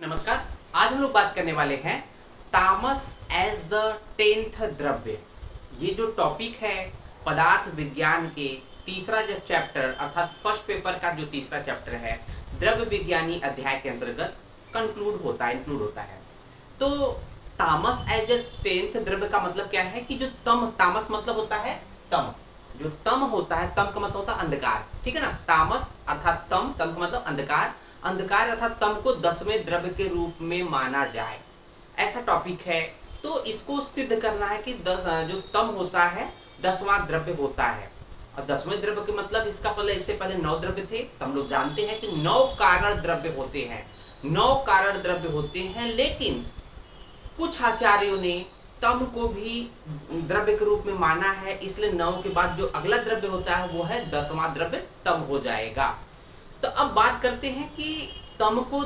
नमस्कार। आज हम लोग बात करने वाले हैं तामस एज द 10th द्रव्य। ये जो टॉपिक है पदार्थ विज्ञान के तीसरा जो चैप्टर अर्थात फर्स्ट पेपर का जो तीसरा चैप्टर है द्रव्य विज्ञानी अध्याय के अंतर्गत इंक्लूड होता है। तो तामस एज द 10th द्रव्य का मतलब क्या है कि जो तामस मतलब होता है तम, जो तम होता है, तम का मतलब होता है अंधकार, ठीक है ना। तामस अर्थात तम का मतलब अंधकार, अंधकार अर्थात तम को 10वें द्रव्य के रूप में माना जाए, ऐसा टॉपिक है। तो इसको सिद्ध करना है कि जो तम होता है 10वां द्रव्य होता है। और 10वें द्रव्य के मतलब इसका पहले इससे पहले 9 द्रव्य थे। तो हम लोग जानते हैं कि 9 कारण द्रव्य होते हैं, 9 कारण द्रव्य होते हैं। लेकिन कुछ आचार्यों ने तम को भी द्रव्य के रूप में माना है, इसलिए 9 के बाद जो अगला द्रव्य होता है वो है 10वां द्रव्य तम हो जाएगा। तो अब बात करते हैं कि तम को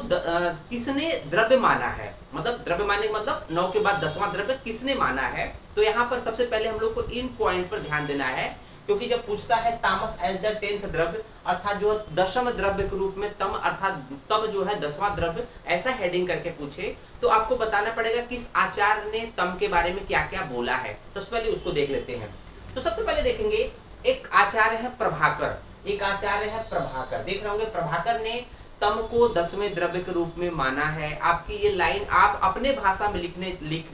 किसने द्रव्य माना है, मतलब द्रव्य मानने का मतलब 9 के बाद 10वां द्रव्य किसने माना है। तो यहाँ पर सबसे पहले हम लोग को इन पॉइंट पर ध्यान देना है, क्योंकि जब पूछता है तामस एज द 10th द्रव्य अर्थात जो 10वें द्रव्य के रूप में तम अर्थात तम जो है 10वां द्रव्य, ऐसा हेडिंग करके पूछे तो आपको बताना पड़ेगा किस आचार्य ने तम के बारे में क्या क्या बोला है। सबसे पहले उसको देख लेते हैं। तो सबसे पहले देखेंगे एक आचार्य है प्रभाकर, एक आचार्य है प्रभाकर। देख रहे होंगे प्रभाकर ने तम को 10वें द्रव्य के रूप में माना है। आपकी ये लाइन आप अपने भाषा में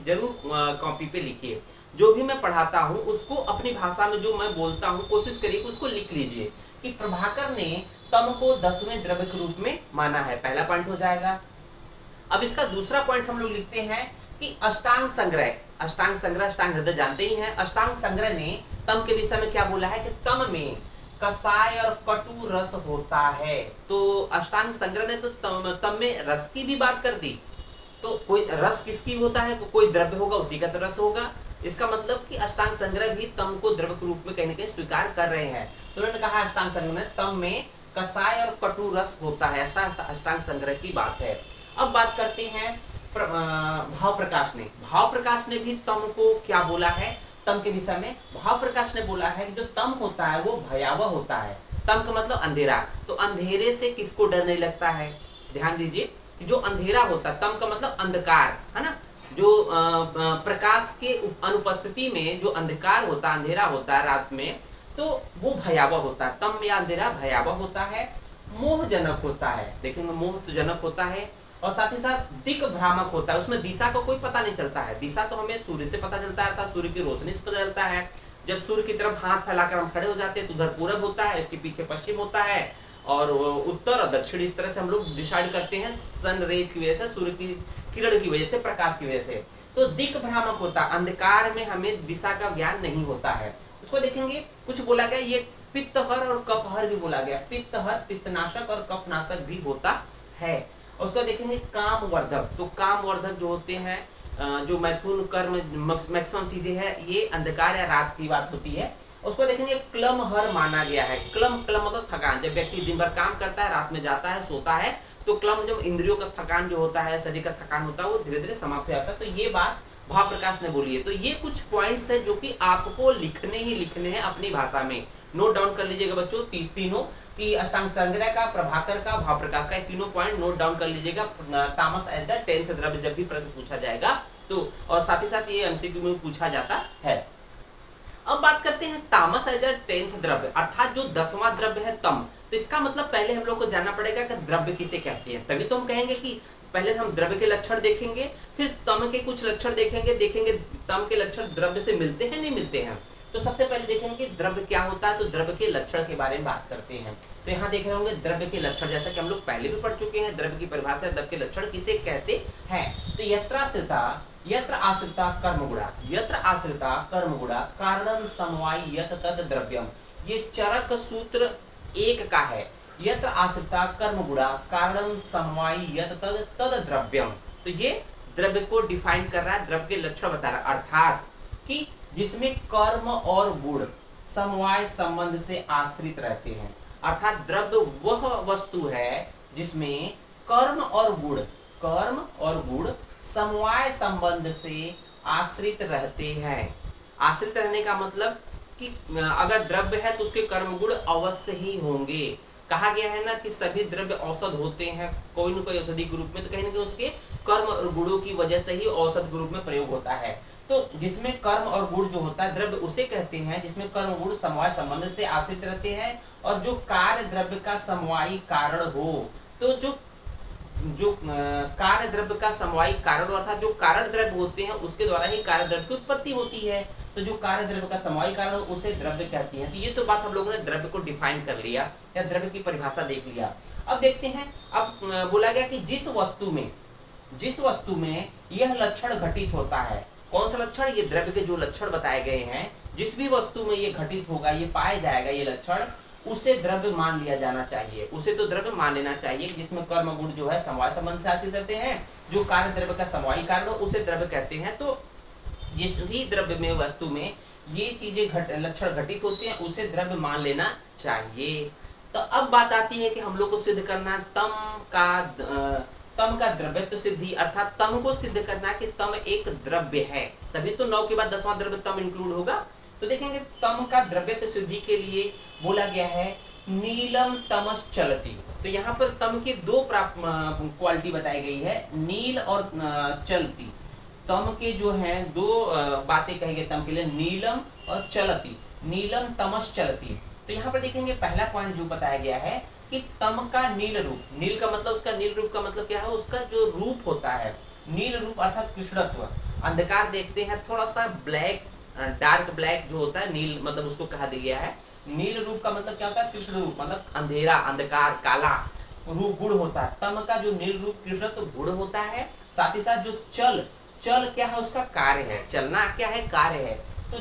जरूर कॉपी पे लिखिए। जो भी मैं पढ़ाता हूँ उसको अपनी भाषा में जो मैं बोलता हूँ कोशिश करिए कि उसको लिख लीजिए कि प्रभाकर ने तम को 10वें द्रव्य के रूप में माना है। पहला पॉइंट हो जाएगा। अब इसका दूसरा पॉइंट हम लोग लिखते हैं कि अष्टांग संग्रह, अष्टांग हृदय जानते ही हैं। अष्टांग संग्रह ने तम के विषय में क्या बोला है कि तम में कसाय और कटु रस होता है। तो अष्टांग संग्रह ने तो तम में रस की भी बात कर दी। तो कोई रस किसकी होता है, कोई द्रव्य होगा उसी का तो रस होगा। इसका मतलब कि अष्टांग संग्रह भी तम को द्रव्य के रूप में कहीं ना कहीं स्वीकार कर रहे हैं। तो उन्होंने कहा अष्टांग संग्रह में तम में कसाय और कटु रस होता है, अष्टांग संग्रह की बात है। अब बात करते हैं भाव प्रकाश ने भी तम को क्या बोला है। तम के विषय में भाव प्रकाश ने बोला है कि जो तम होता है वो भयावह होता है। तम का मतलब अंधेरा, तो अंधेरे से किसको डर नहीं लगता है। ध्यान दीजिए कि जो अंधेरा होता है, तम का मतलब अंधकार है ना, जो प्रकाश के अनुपस्थिति में जो अंधकार होता है, अंधेरा होता है रात में, तो वो भयावह होता है। तम या अंधेरा भयावह होता है, मोहजनक होता है। देखेंगे मोह तो जनक होता है, और साथ ही साथ दिक भ्रामक होता है। उसमें दिशा का कोई पता नहीं चलता है। दिशा तो हमें सूर्य से पता चलता है, सूर्य की रोशनी से पता चलता है। जब सूर्य की तरफ हाथ फैलाकर हम खड़े हो जाते हैं तो उधर पूरब होता है, इसके पीछे पश्चिम होता है, और उत्तर और दक्षिण इस तरह से हम लोग डिसाइड करते हैं सन रेज की वजह से, सूर्य की किरण की वजह से, प्रकाश की वजह से। तो दिक भ्रामक होता है, अंधकार में हमें दिशा का ज्ञान नहीं होता है। उसको देखेंगे कुछ बोला गया, ये पित्तहर और कफहर भी बोला गया। पित्तहर पित्तनाशक और कफनाशक भी होता है। उसको देखेंगे कामवर्धक, तो कामवर्धक जो होते हैं, जो मैथुन कर्म मैक्सिमम चीजें हैं, ये अंधकार या रात की बात होती है। उसको देखेंगे क्लमहर माना गया है। क्लम मतलब थकान, जब व्यक्ति दिन भर काम करता है, रात में जाता है, सोता है, तो क्लम जब इंद्रियों का थकान जो होता है, शरीर का थकान होता है, वो धीरे धीरे समाप्त हो जाता है। तो ये बात भाव प्रकाश ने बोली है। तो ये कुछ पॉइंट्स है जो कि आपको लिखने हैं अपनी भाषा में। नोट डाउन कर लीजिएगा बच्चों, तीनों कि अष्टांग संग्रह का, प्रभाकर का, भाव प्रकाश का, तीनों पॉइंट नोट डाउन कर लीजिएगा। तामस एज द 10th द्रव्य जब भी प्रश्न पूछा जाएगा तो, और साथ ही साथ ये एमसीक्यू में पूछा जाता है। अब बात करते हैं तामस एज द 10th द्रव्य अर्थात जो 10वां द्रव्य है तम। तो इसका मतलब पहले हम लोग को जानना पड़ेगा कि द्रव्य किसे कहते हैं। तभी तो हम कहेंगे कि पहले हम द्रव्य के लक्षण देखेंगे, फिर तम के कुछ लक्षण देखेंगे तम के लक्षण द्रव्य से मिलते हैं नहीं मिलते हैं। तो सबसे पहले देखेंगे कि द्रव्य क्या होता है, तो द्रव्य के लक्षण के बारे में बात करते हैं। तो यहाँ देख रहे होंगे द्रव्य के लक्षण, जैसा कि हम लोग पहले भी पढ़ चुके हैं। द्रव्य की परिभाषा, द्रव्य के लक्षण किसे कहते हैं। तो यत्र आश्रिता कर्मगुणा कारणं समवायि यत् तद द्रव्यम, ये चरक सूत्र 1 का है। यत्र आश्रिता कर्मगुणा कारणं समवायि यत् तद द्रव्यम, तो ये द्रव्य को डिफाइन कर रहा है, द्रव्य के लक्षण बता रहा है। अर्थात कि जिसमें कर्म और गुण समवाय संबंध से आश्रित रहते हैं। अर्थात द्रव्य वह वस्तु है जिसमें कर्म और गुण समवाय संबंध से आश्रित रहते हैं। आश्रित रहने का मतलब कि अगर द्रव्य है तो उसके कर्म गुण अवश्य ही होंगे। कहा गया है ना कि सभी द्रव्य औषध होते हैं कोई न कोई औषधि के रूप में, तो कहीं ना कहीं उसके कर्म और गुणों की वजह से ही औषध के रूप में प्रयोग होता है। तो जिसमें कर्म और गुण जो होता है द्रव्य उसे कहते हैं जिसमें कर्म गुण समवाय संबंध से आश्रित रहते हैं और जो कार्य द्रव्य का समवायी कारण हो। तो जो कार्य द्रव्य का समवायी कारण अर्थात जो कारण द्रव्य होते हैं उसके द्वारा ही कार्य द्रव्य की उत्पत्ति होती है। तो जो कार्य द्रव्य का समवायी कारण उसे द्रव्य कहती है। तो ये तो बात हम लोगों ने द्रव्य को डिफाइन कर लिया या द्रव्य की परिभाषा देख लिया। अब देखते हैं, अब बोला गया कि जिस वस्तु में यह लक्षण घटित होता है, कौन सा लक्षण? ये द्रव्य के जो लक्षण बताए गए हैं, जिस भी वस्तु में ये घटित होगा, ये पाया जाएगा ये लक्षण, उसे द्रव्य मान लिया जाना चाहिए। उसे तो द्रव्य मान लेना चाहिए जिसमें कर्म गुण जो है समवाय संबंध से आश्रित रहते हैं। जो कार्य द्रव्य का समवायी कारण हो उसे द्रव्य कहते हैं। तो जिस भी द्रव्य में वस्तु में ये चीजें लक्षण घटित होते हैं उसे द्रव्य मान लेना चाहिए। तो अब बात आती है कि हम लोग को सिद्ध करना तम का द्रव्यत्व सिद्धि, अर्थात तम को सिद्ध करना कि तम एक द्रव्य है, तभी तो 9 के बाद 10वां द्रव्य तम इंक्लूड होगा। तो देखेंगे तम का द्रव्यत्व सिद्धि के लिए बोला गया है नीलम तमस चलती। तो यहाँ पर तम की 2 क्वालिटी बताई गई है, नील और चलती। तम के जो हैं 2 बातें कही गई तम के लिए, नीलम और चलती, नीलम तमस चलती। तो यहाँ पर देखेंगे पहला पॉइंट जो बताया गया है कि तम का नील रूप, नील का मतलब उसका नील रूप का मतलब क्या है? उसका जो रूप होता है नील रूप अर्थात कृष्णत्व। अंधकार देखते हैं थोड़ा सा ब्लैक, डार्क ब्लैक जो होता है नील मतलब उसको कहा गया है। नील रूप का मतलब क्या होता है? कृष्ण रूप, मतलब अंधेरा, अंधकार, काला रूप गुण होता है। तम का जो नील रूप कृष्णत्व गुण होता है। साथ ही साथ जो चल क्या है? उसका कार्य है, चलना क्या है? कार्य है। तो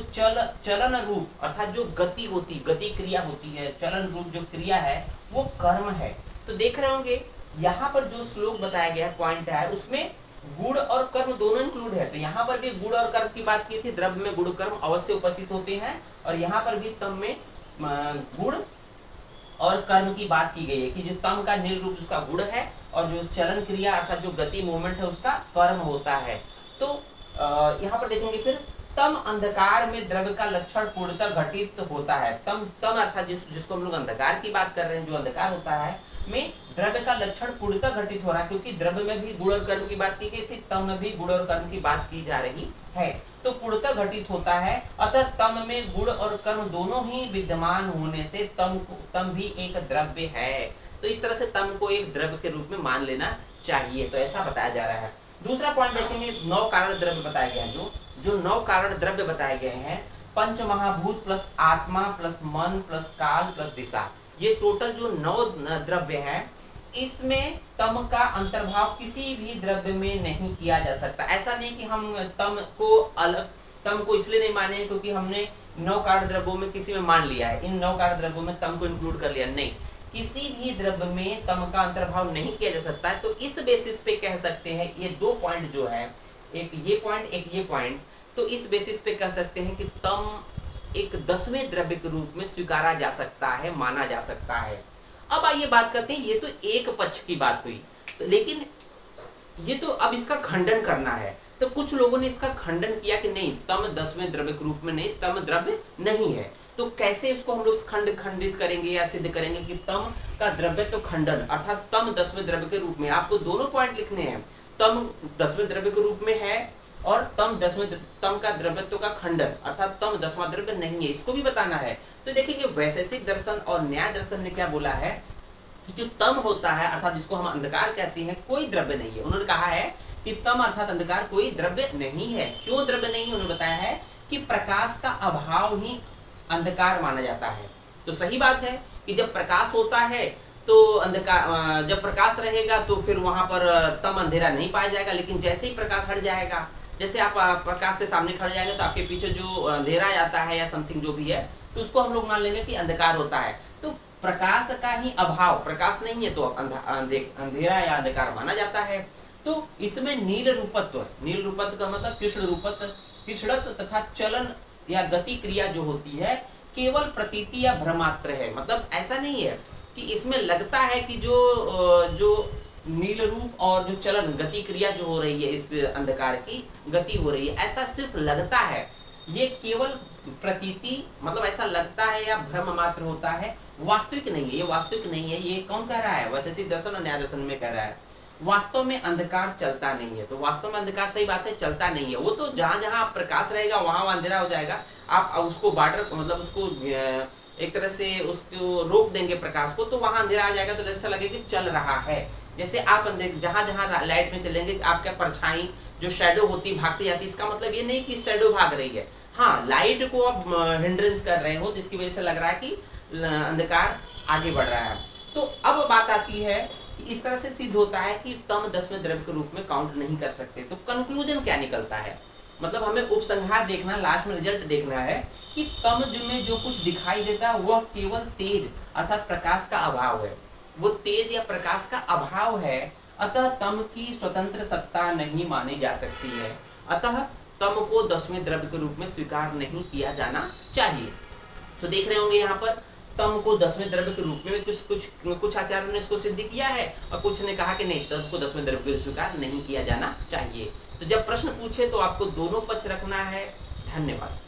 चलन रूप अर्थात जो गति होती, गति क्रिया होती है, चलन रूप जो क्रिया है वो कर्म है। तो देख रहे होंगे यहाँ पर जो श्लोक बताया गया पॉइंट है उसमें गुण और कर्म दोनों इंक्लूड है। तो यहाँ पर भी गुण और कर्म की बात की थी, द्रव्य में गुण कर्म अवश्य उपस्थित होते हैं, और यहाँ पर भी तम में गुण और कर्म की बात की गई है कि जो तम का नील रूप उसका गुण है और जो चलन क्रिया अर्थात जो गति मूवमेंट है उसका कर्म होता है। तो यहाँ पर देखेंगे फिर तम अंधकार में द्रव्य का लक्षण पूर्णतः घटित होता है। तम अर्थात जिसको हम लोग अंधकार की बात कर रहे हैं, जो अंधकार होता है में द्रव्य का लक्षण पूर्णतः घटित हो रहा है, क्योंकि द्रव्य में भी गुण और कर्म की बात की गई थी, तम में भी गुण और कर्म की बात की जा रही है। तो पूर्णतः घटित होता है, अतः तम में गुण और कर्म दोनों ही विद्यमान होने से तम भी एक द्रव्य है। तो इस तरह से तम को एक द्रव्य के रूप में मान लेना चाहिए। तो ऐसा बताया जा रहा है। दूसरा पॉइंट देखेंगे, 9 कारण द्रव्य बताए गए हैं। जो 9 कारण द्रव्य बताए गए हैं, पंच महाभूत प्लस आत्मा प्लस मन प्लस काल प्लस दिशा, ये टोटल जो 9 द्रव्य हैं, इसमें तम का अंतर्भाव किसी भी द्रव्य में नहीं किया जा सकता। ऐसा नहीं कि हम तम को इसलिए नहीं माने क्योंकि हमने 9 कारण द्रव्यों में किसी में मान लिया है, इन 9 कारण द्रव्यों में तम को इंक्लूड कर लिया, नहीं, किसी भी द्रव्य में तम का अंतर्भाव नहीं किया जा सकता है। तो इस बेसिस पे कह सकते हैं, ये 2 पॉइंट जो है, एक ये पॉइंट एक ये पॉइंट, तो इस बेसिस पे कह सकते हैं कि तम एक 10वें द्रव्य के रूप में स्वीकारा जा सकता है, माना जा सकता है। अब आइए बात करते हैं, ये तो एक पक्ष की बात हुई, लेकिन ये तो अब इसका खंडन करना है। तो कुछ लोगों ने इसका खंडन किया कि नहीं, तम 10वें द्रव्य के रूप में नहीं, तम द्रव्य नहीं है। तो कैसे इसको हम लोग खंडित करेंगे या सिद्ध करेंगे कि तम का द्रव्य तो खंडन, अर्थात तम 10वें द्रव्य के रूप में। आपको दोनों पॉइंट लिखने हैं, तम 10वें द्रव्य के रूप में है और तम का द्रव्यत्व का खंडन अर्थात तम 10वां द्रव्य नहीं है, इसको भी बताना है। तो देखिए वैशेषिक दर्शन और न्याय दर्शन ने क्या बोला है कि जो तम होता है अर्थात जिसको हम अंधकार कहते हैं, कोई द्रव्य नहीं है। उन्होंने कहा है कि तम अर्थात अंधकार कोई द्रव्य नहीं है। क्यों द्रव्य नहीं है? उन्होंने बताया है कि प्रकाश का अभाव ही अंधकार माना जाता है। तो सही बात है कि जब प्रकाश होता है तो अंधकार, जब प्रकाश रहेगा तो फिर वहां पर तम अंधेरा नहीं पाया जाएगा, लेकिन जैसे ही प्रकाश हट जाएगा, जैसे आप प्रकाश के सामने खड़े जाएंगे तो आपके पीछे जो अंधेरा आता है या समथिंग जो भी है, तो उसको हम लोग मान लेंगे कि अंधकार होता है। तो प्रकाश का ही अभाव, प्रकाश नहीं है तो अंधेरा या अंधकार माना जाता है। तो इसमें नील रूपत्व, नील रूपत्व का मतलब कृष्णत्व तथा चलन या गति क्रिया जो होती है केवल प्रतीति या भ्रमात्र है। मतलब ऐसा नहीं है कि इसमें लगता है कि जो नील रूप और जो चलन गति क्रिया जो हो रही है, इस अंधकार की गति हो रही है, ऐसा सिर्फ लगता है। ये केवल प्रतीति, मतलब ऐसा लगता है या भ्रम मात्र होता है, वास्तविक नहीं है। ये वास्तविक नहीं है। ये कौन कह रहा है? वैशेषिक दर्शन और न्याय दर्शन में कह रहा है। वास्तव में अंधकार चलता नहीं है। तो वास्तव में अंधकार, सही बात है, चलता नहीं है। वो तो जहां जहां प्रकाश रहेगा वहां अंधेरा हो जाएगा। आप उसको बॉर्डर, मतलब उसको एक तरह से उसको रोक देंगे प्रकाश को, तो वहां अंधेरा आ जाएगा, तो ऐसा लगेगा कि चल रहा है। जैसे आप जहां जहां लाइट में चलेंगे, आपका परछाई जो शैडो होती भागती जाती, इसका मतलब ये नहीं कि शैडो भाग रही है। हाँ, लाइट को आप हिंड्रेंस कर रहे हो, जिसकी वजह से लग रहा है कि अंधकार आगे बढ़ रहा है। तो अब बात आती है कि इस तरह से सिद्ध होता है कि तम 10वें द्रव्य के रूप में काउंट नहीं कर सकते। तो कंक्लूजन क्या निकलता है? मतलब हमें उपसंहार देखना, लास्ट में रिजल्ट देखना है कि तम में जो कुछ दिखाई देता है वह केवल तेज अर्थात प्रकाश का अभाव है। वो तेज या प्रकाश का अभाव है, अतः तम की स्वतंत्र सत्ता नहीं मानी जा सकती है। अतः तम को 10वें द्रव्य के रूप में स्वीकार नहीं किया जाना चाहिए। तो देख रहे होंगे यहाँ पर तम को 10वें द्रव्य के रूप में कुछ आचार्यों ने इसको सिद्ध किया है और कुछ ने कहा कि नहीं, तम को 10वें द्रव्य के रूप में स्वीकार नहीं किया जाना चाहिए। तो जब प्रश्न पूछे तो आपको दोनों पक्ष रखना है। धन्यवाद।